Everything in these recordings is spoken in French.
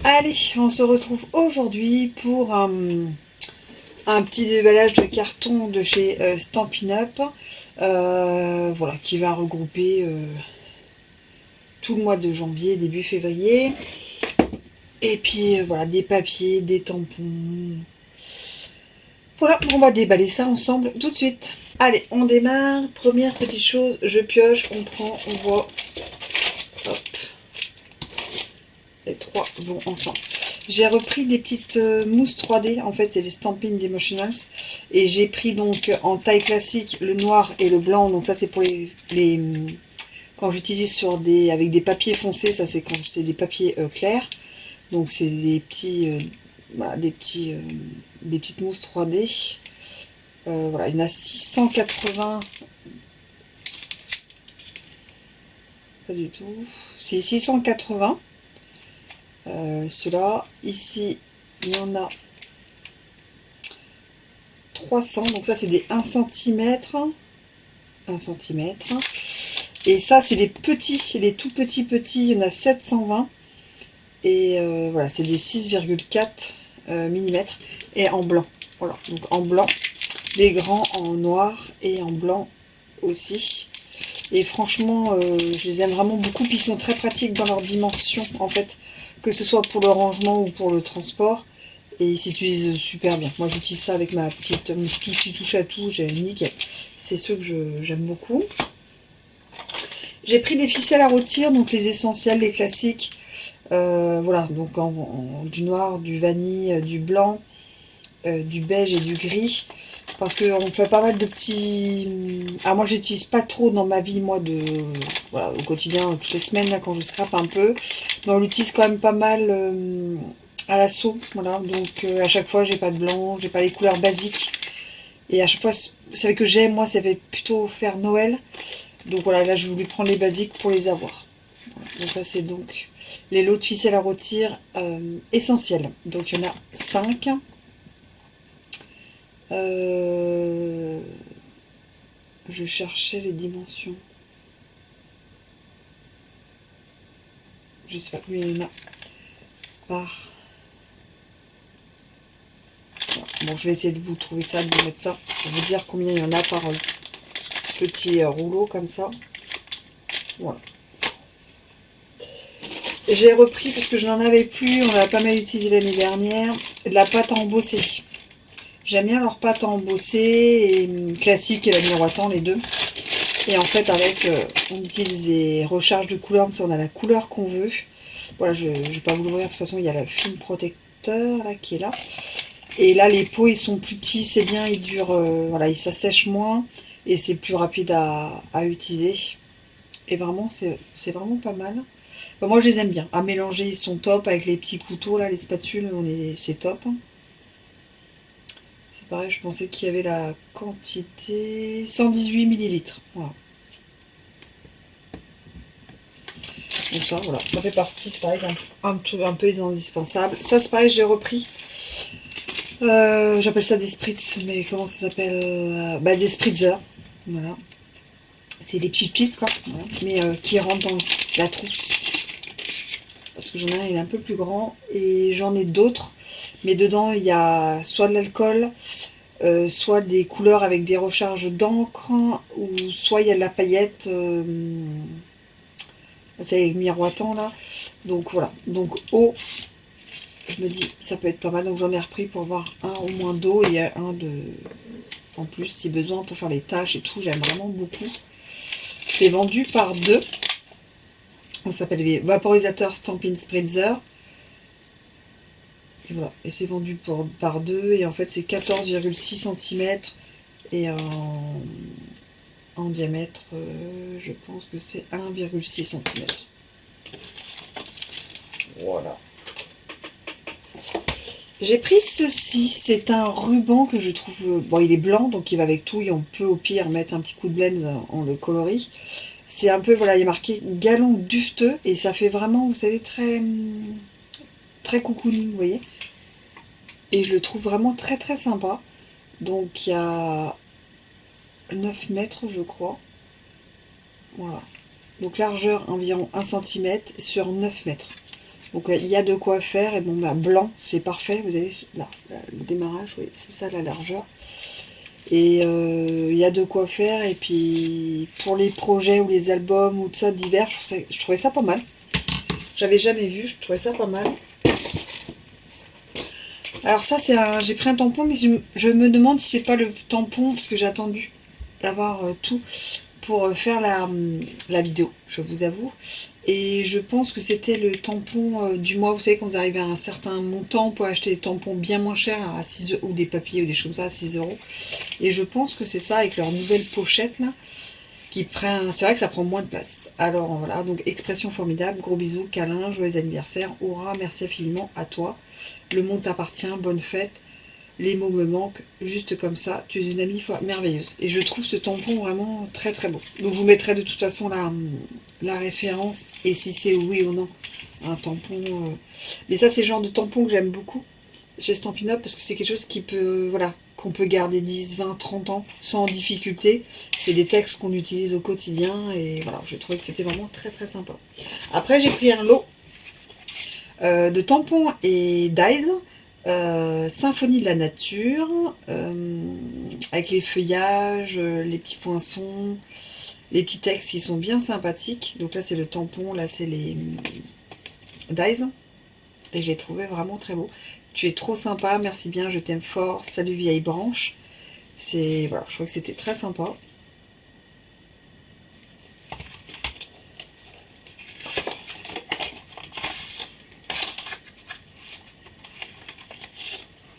Allez, on se retrouve aujourd'hui pour un petit déballage de carton de chez Stampin' Up, voilà, qui va regrouper tout le mois de janvier, début février. Et puis voilà, des papiers, des tampons. Voilà, on va déballer ça ensemble tout de suite. Allez, on démarre. Première petite chose, je pioche, on prend, on voit. Hop. Les trois vont ensemble. J'ai repris des petites mousses 3D, en fait c'est des Stampin' Demotionals, et j'ai pris donc en taille classique le noir et le blanc, donc ça c'est pour les quand j'utilise sur avec des papiers foncés, ça c'est quand c'est des papiers clairs, donc c'est des petits voilà, des petites mousses 3D. Voilà, il y en a 680, pas du tout, c'est 680. Ceux-là, ici, il y en a 300. Donc ça, c'est des 1 cm. 1 cm. Et ça, c'est les petits, les tout petits. Il y en a 720. Et voilà, c'est des 6,4 mm. Et en blanc. Voilà, donc en blanc. Les grands en noir et en blanc aussi. Et franchement, je les aime vraiment beaucoup. Puis ils sont très pratiques dans leur dimension, en fait. Que ce soit pour le rangement ou pour le transport. Et ils s'utilisent super bien. Moi, j'utilise ça avec mon petit touche à tout. J'ai nickel. C'est ceux que j'aime beaucoup. J'ai pris des ficelles à rôtir, donc les essentiels, les classiques. Voilà, donc du noir, du vanille, du blanc, du beige et du gris. Parce qu'on fait pas mal de petits... Alors moi, j'utilise pas trop dans ma vie, moi, voilà, au quotidien, toutes les semaines, là, quand je scrape un peu. Mais on l'utilise quand même pas mal à l'assaut, voilà. Donc, à chaque fois, j'ai pas de blanc, j'ai pas les couleurs basiques. Et à chaque fois, celles que j'aime, moi, ça va plutôt faire Noël. Donc voilà, là, je voulais prendre les basiques pour les avoir. Voilà. Donc là, c'est donc les lots de ficelles à rôtir essentiels. Donc, il y en a 5. Je cherchais les dimensions. Je sais pas combien il y en a par... Bon, je vais essayer de vous trouver ça, de vous mettre ça. Je vais vous dire combien il y en a par petit rouleau comme ça. Voilà. J'ai repris, parce que je n'en avais plus, on l'a pas mal utilisé l'année dernière, de la pâte à embosser. J'aime bien leur pâte à embosser, et classique et la miroitant, les deux. Et en fait, avec, on utilise des recharges de couleurs, on a la couleur qu'on veut. Voilà, je ne vais pas vous l'ouvrir, de toute façon, il y a le film protecteur là, qui est là. Et là, les pots, ils sont plus petits, c'est bien, ils durent, voilà, ça sèche moins. Et c'est plus rapide à utiliser. Et vraiment, c'est vraiment pas mal. Enfin, moi, je les aime bien. À mélanger, ils sont top. Avec les petits couteaux, là, les spatules, c'est top. C'est pareil, je pensais qu'il y avait la quantité 118 millilitres. Voilà. Donc ça, voilà, ça fait partie, c'est pareil, un peu les indispensables. Ça, c'est pareil, j'ai repris. J'appelle ça des spritz, mais comment ça s'appelle? Bah, des spritzers. Voilà. C'est des petites pites, quoi. Voilà. Mais qui rentrent dans la trousse. Parce que j'en ai un, il est un peu plus grand. Et j'en ai d'autres. Mais dedans, il y a soit de l'alcool, soit des couleurs avec des recharges d'encre, ou soit il y a de la paillette, c'est miroitant là. Donc voilà. Donc eau, je me dis, ça peut être pas mal. Donc j'en ai repris pour avoir un au moins d'eau et un en plus si besoin pour faire les tâches et tout. J'aime vraiment beaucoup. C'est vendu par 2. On s'appelle les vaporisateurs Stampin' Spritzer. Et voilà, et c'est vendu par 2, et en fait c'est 14,6 cm et en diamètre, je pense que c'est 1,6 cm. Voilà. J'ai pris ceci, c'est un ruban que je trouve, bon il est blanc donc il va avec tout, et on peut au pire mettre un petit coup de blend, on le colorie. C'est un peu, voilà, il est marqué galon dufteux, et ça fait vraiment, vous savez, très cocooning, vous voyez. Et je le trouve vraiment très très sympa. Donc il y a 9 mètres je crois. Voilà. Donc largeur environ 1 cm sur 9 mètres. Donc il y a de quoi faire. Et bon bah blanc c'est parfait. Vous avez là, le démarrage, oui, c'est ça la largeur. Et il y a de quoi faire. Et puis pour les projets ou les albums ou tout ça d'hiver, je trouvais ça pas mal. J'avais jamais vu, je trouvais ça pas mal. Alors ça c'est un, j'ai pris un tampon, mais je me demande si c'est pas le tampon, parce que j'ai attendu d'avoir tout pour faire la vidéo, je vous avoue. Et je pense que c'était le tampon du mois. Vous savez, quand vous arrivez à un certain montant, on peut acheter des tampons bien moins chers à 6 €, ou des papiers ou des choses comme ça à 6 €. Et je pense que c'est ça, avec leur nouvelle pochette là, qui prend. C'est vrai que ça prend moins de place. Alors voilà, donc expression formidable, gros bisous, câlin, joyeux anniversaire, hurrah, merci infiniment à toi. Le monde t'appartient, bonne fête. Les mots me manquent, juste comme ça, tu es une amie merveilleuse. Et je trouve ce tampon vraiment très très beau. Donc je vous mettrai de toute façon la référence, et si c'est oui ou non un tampon. Mais ça c'est le genre de tampon que j'aime beaucoup chez Stampin' Up, parce que c'est quelque chose qui peut, voilà, qu'on peut garder 10, 20, 30 ans sans difficulté. C'est des textes qu'on utilise au quotidien, et voilà, je trouvais que c'était vraiment très très sympa. Après j'ai pris un lot de tampons et dies. Symphonie de la nature, avec les feuillages, les petits poinçons, les petits textes qui sont bien sympathiques. Donc là c'est le tampon, là c'est les dies, et je les trouvais vraiment très beaux. Tu es trop sympa, merci bien, je t'aime fort, salut vieille branche. C'est, voilà, je trouvais que c'était très sympa.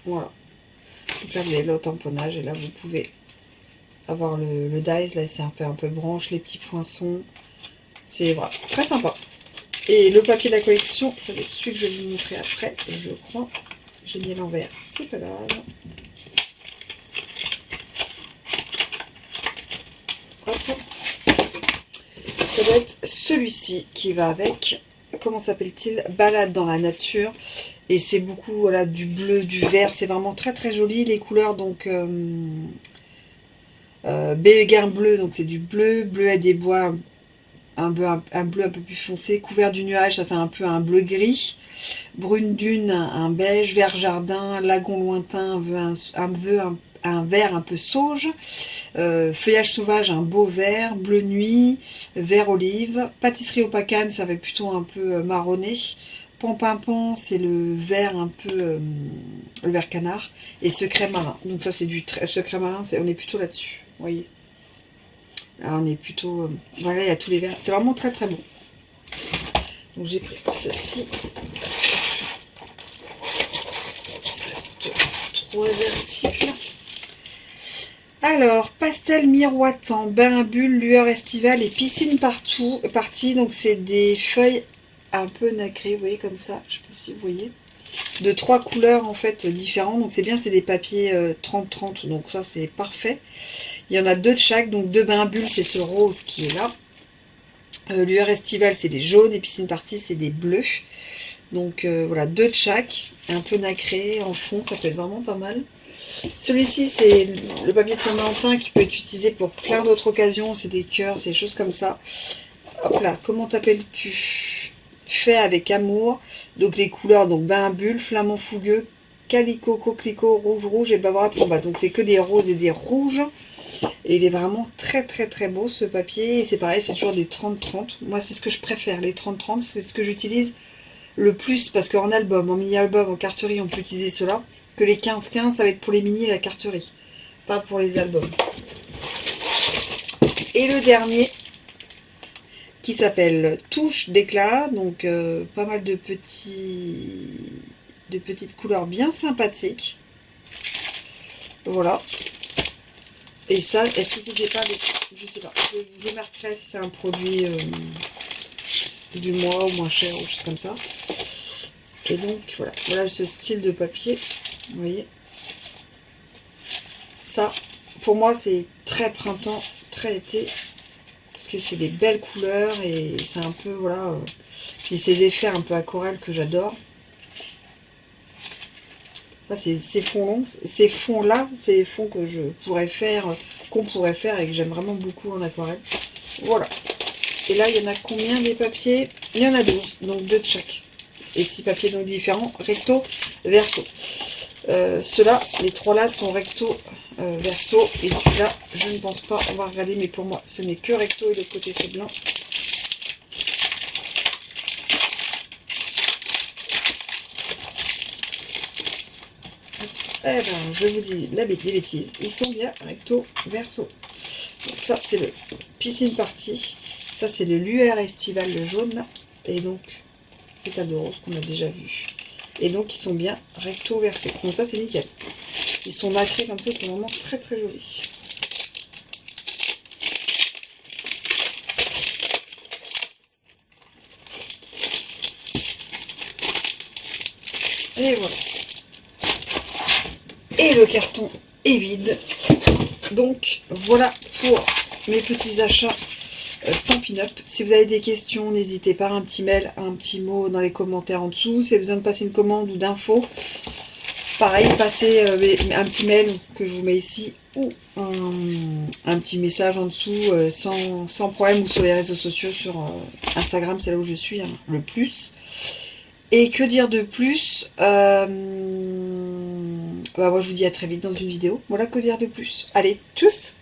Voilà. Donc là vous avez le tamponnage, et là vous pouvez avoir le dies, là c'est un peu branche, les petits poinçons. C'est voilà, très sympa. Et le papier de la collection, ça va être celui que je vais vous montrer après, je crois. J'ai mis à l'envers, c'est pas grave. Hop. Ça va être celui-ci qui va avec, comment s'appelle-t-il? Balade dans la nature. Et c'est beaucoup, voilà, du bleu, du vert, c'est vraiment très très joli. Les couleurs, donc béguin bleu, donc c'est du bleu, bleuet des bois, un bleu un peu plus foncé, couvert du nuage, ça fait un peu un bleu gris, brune dune, un beige, vert jardin, lagon lointain, un vert un peu sauge, feuillage sauvage, un beau vert, bleu nuit, vert olive, pâtisserie au pacane, ça va être plutôt un peu marronné, pan c'est le vert un peu le vert canard, et secret marin, donc ça c'est du secret marin, on est plutôt là-dessus, vous voyez. Là, on est plutôt... voilà, il y a tous les verts. C'est vraiment très très bon. Donc j'ai pris ceci. Il reste 3 articles. Alors, pastel miroitant, bain à bulles, lueur estivale et piscine partie. Donc c'est des feuilles un peu nacrées, vous voyez, comme ça. Je ne sais pas si vous voyez. De 3 couleurs en fait différentes. Donc c'est bien, c'est des papiers 30-30. Donc ça c'est parfait. Il y en a 2 de chaque, donc 2 bains à bulles, c'est ce rose qui est là. Lueur estivale, c'est des jaunes, et piscine partie, c'est des bleus. Donc voilà, 2 de chaque, un peu nacré en fond, ça peut être vraiment pas mal. Celui-ci, c'est le papier de Saint-Valentin qui peut être utilisé pour plein d'autres occasions, c'est des cœurs, c'est des choses comme ça. Hop là, comment t'appelles-tu? Fait avec amour. Donc les couleurs, donc bain à bulles, flamant fougueux, calico, coquelicot, rouge et bavard framboise. Donc c'est que des roses et des rouges. Et il est vraiment très très très beau ce papier. Et c'est pareil, c'est toujours des 30-30. Moi c'est ce que je préfère, les 30-30. C'est ce que j'utilise le plus, parce qu'en album, en mini-album, en carterie, on peut utiliser cela. Que les 15-15, ça va être pour les mini et la carterie. Pas pour les albums. Et le dernier, qui s'appelle Touche d'éclat. Donc pas mal de petites couleurs bien sympathiques. Voilà. Et ça, est-ce que c'était pas avec... Je sais pas. Je marquerai si c'est un produit du mois ou moins cher ou chose comme ça. Et donc voilà. Voilà ce style de papier. Vous voyez. Ça, pour moi, c'est très printemps, très été. Parce que c'est des belles couleurs et c'est un peu, voilà. Puis ces effets un peu aquarelles que j'adore. Ça, c'est ces fonds longs. Ces fonds-là, c'est les fonds que je pourrais faire, qu'on pourrait faire et que j'aime vraiment beaucoup en aquarelle. Voilà. Et là, il y en a combien des papiers? Il y en a 12, donc 2 de chaque. Et 6 papiers donc différents, recto, verso. Ceux-là, les 3 là sont recto, verso. Et celui-là, je ne pense pas, on va regarder, mais pour moi, ce n'est que recto et l'autre côté c'est blanc. Eh ben, je vous dis des bêtises, ils sont bien recto, verso. Donc ça, c'est le piscine party. Ça, c'est le luaire estival, le jaune, là. Et donc, pétale de rose qu'on a déjà vu. Et donc, ils sont bien recto, verso. Donc ça, c'est nickel. Ils sont nacrés comme ça, c'est vraiment très très joli. Et voilà. Et le carton est vide. Donc voilà pour mes petits achats Stampin' Up. Si vous avez des questions, n'hésitez pas, un petit mail, un petit mot dans les commentaires en dessous. Si vous avez besoin de passer une commande ou d'infos, pareil, passez un petit mail que je vous mets ici ou un petit message en dessous sans problème, ou sur les réseaux sociaux, sur Instagram, c'est là où je suis le plus. Et que dire de plus, bah moi je vous dis à très vite dans une vidéo. Voilà, que dire de plus. Allez, tchuss!